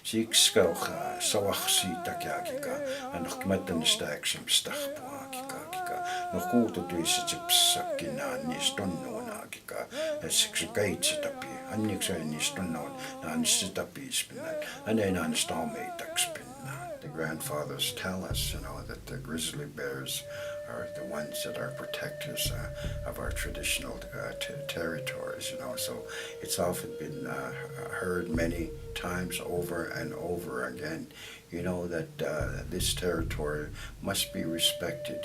Chikskaucha, Sawachsita Kakika, and Hkmatan Staxim Stachpuakika, no Kuto to Isipsakina, Nistononakika, as six gates at a pea, and Nixa Nistonon, and Sitapi spinat, and then on Stalmate spin. The grandfathers tell us, that the grizzly bears are the ones that are protectors of our traditional territories, So it's often been heard many times over and over again, that this territory must be respected,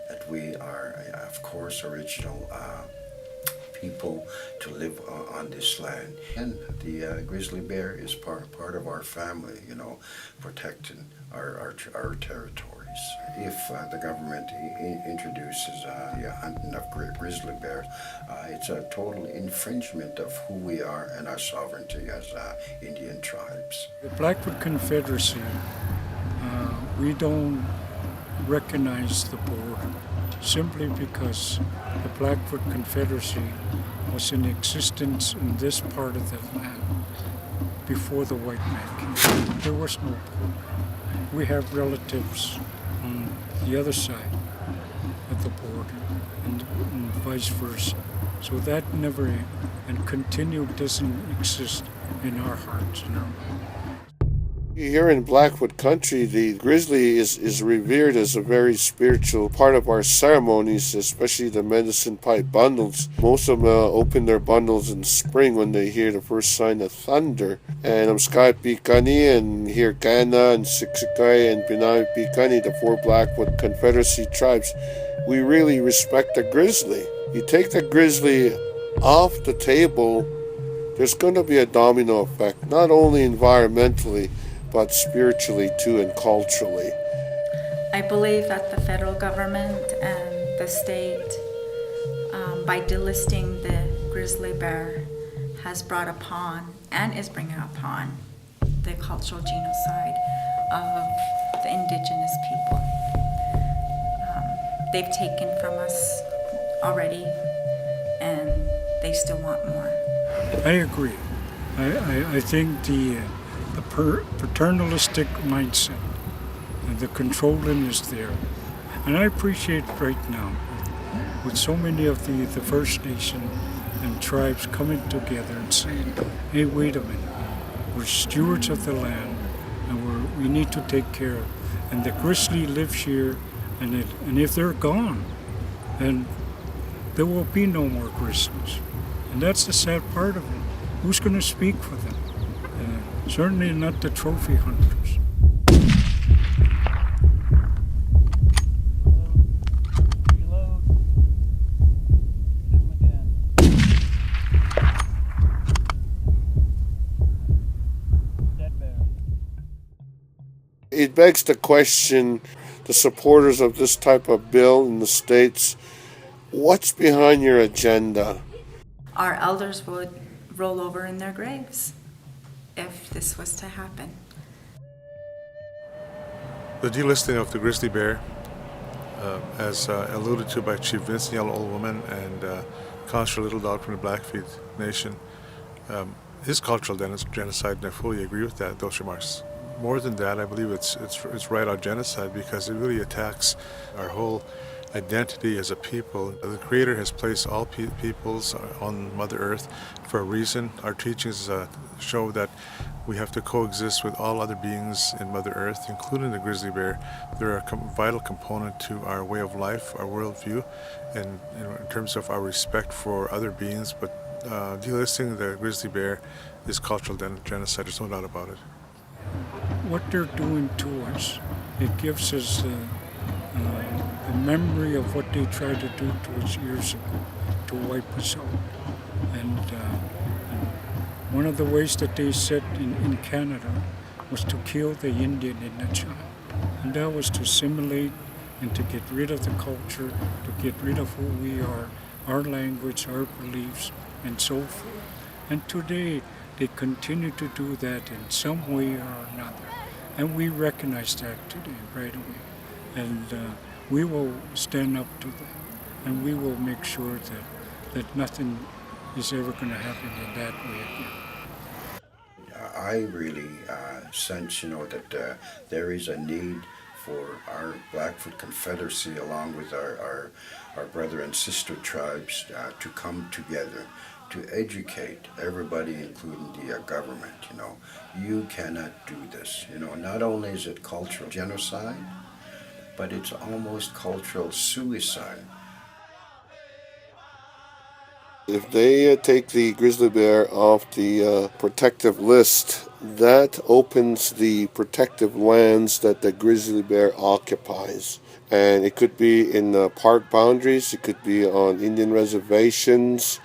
that we are, of course, original people to live on this land. And the grizzly bear is part of our family, protecting our territories. If the government introduces the hunting of grizzly bears, it's a total infringement of who we are and our sovereignty as Indian tribes. The Blackfoot Confederacy, we don't recognize the border simply because the Blackfoot Confederacy was in existence in this part of the land before the white man came. There was no border. We have relatives on the other side of the border and vice versa. So that never and doesn't exist in our hearts and our minds. Here in Blackfoot country, the grizzly is revered as a very spiritual part of our ceremonies, especially the medicine pipe bundles. Most of them open their bundles in spring when they hear the first sign of thunder. And Sky Pikani and here Gana and Siksikai and Pinay Pikani, the four Blackfoot Confederacy tribes, we really respect the grizzly. You take the grizzly off the table, there's going to be a domino effect, not only environmentally, but spiritually too and culturally. I believe that the federal government and the state, by delisting the grizzly bear, has brought upon and is bringing upon the cultural genocide of the indigenous people. They've taken from us already, and they still want more. I agree. I think the paternalistic mindset and the controlling is there. And I appreciate right now, with so many of the First Nation and tribes coming together and saying, hey, wait a minute, we're stewards of the land and we need to take care of it. And the grizzly lives here, and if they're gone, then there will be no more grizzlies. And that's the sad part of it. Who's going to speak for them? Certainly not the trophy hunters. It begs to question the supporters of this type of bill in the States. What's behind your agenda? Our elders would roll over in their graves if this was to happen. The delisting of the grizzly bear, as alluded to by Chief Vince, the Yellow Old Woman, and Constable Little Dog from the Blackfeet Nation, is cultural genocide, and I fully agree with those remarks. More than that, I believe it's right on genocide because it really attacks our whole identity as a people. The Creator has placed all peoples on Mother Earth for a reason. Our teachings show that we have to coexist with all other beings in Mother Earth, including the grizzly bear. They're a vital component to our way of life, our worldview, and in terms of our respect for other beings. But delisting the grizzly bear is cultural genocide. There's no doubt about it. What they're doing to us, it gives us the memory of what they tried to do to us years ago, to wipe us out. And one of the ways that they said in Canada was to kill the Indian in the child. And that was to assimilate and to get rid of the culture, to get rid of who we are, our language, our beliefs, and so forth. And today, they continue to do that in some way or another. And we recognize that today, right away. And we will stand up to that. And we will make sure that nothing is ever going to happen in that way again. I really sense, that there is a need for our Blackfoot Confederacy, along with our brother and sister tribes, to come together to educate everybody, including the government. You cannot do this. Not only is it cultural genocide, but it's almost cultural suicide. If they take the grizzly bear off the protective list, that opens the protective lands that the grizzly bear occupies. And it could be in park boundaries, it could be on Indian reservations,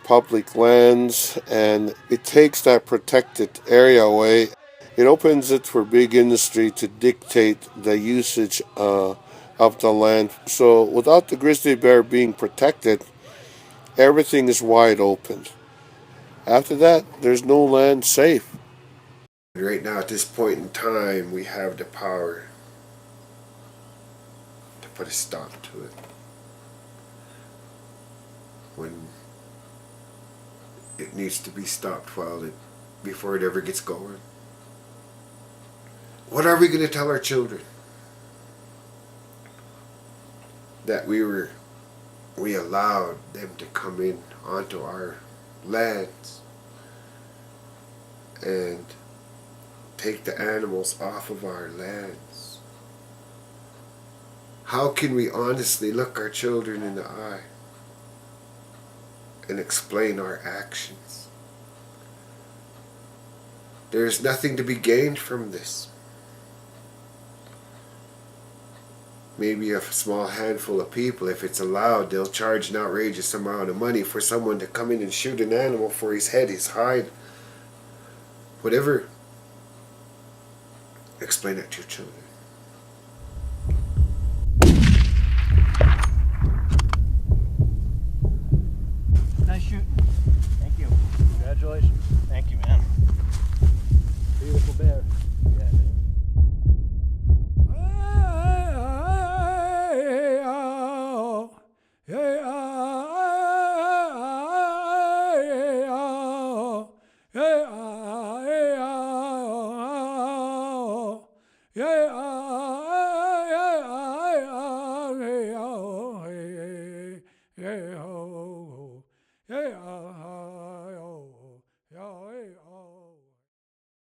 public lands, and it takes that protected area away. It opens it for big industry to dictate the usage of the land. So without the grizzly bear being protected, everything is wide open. After that, there's no land safe. Right now, at this point in time, we have the power to put a stop to it. When it needs to be stopped before it ever gets going. What are we going to tell our children? That we allowed them to come in onto our lands and take the animals off of our lands. How can we honestly look our children in the eye and explain our actions? There is nothing to be gained from this. Maybe a small handful of people, if it's allowed, they'll charge an outrageous amount of money for someone to come in and shoot an animal for his head, his hide, whatever. Explain it to your children. Nice shooting. Thank you. Congratulations. Thank you, man.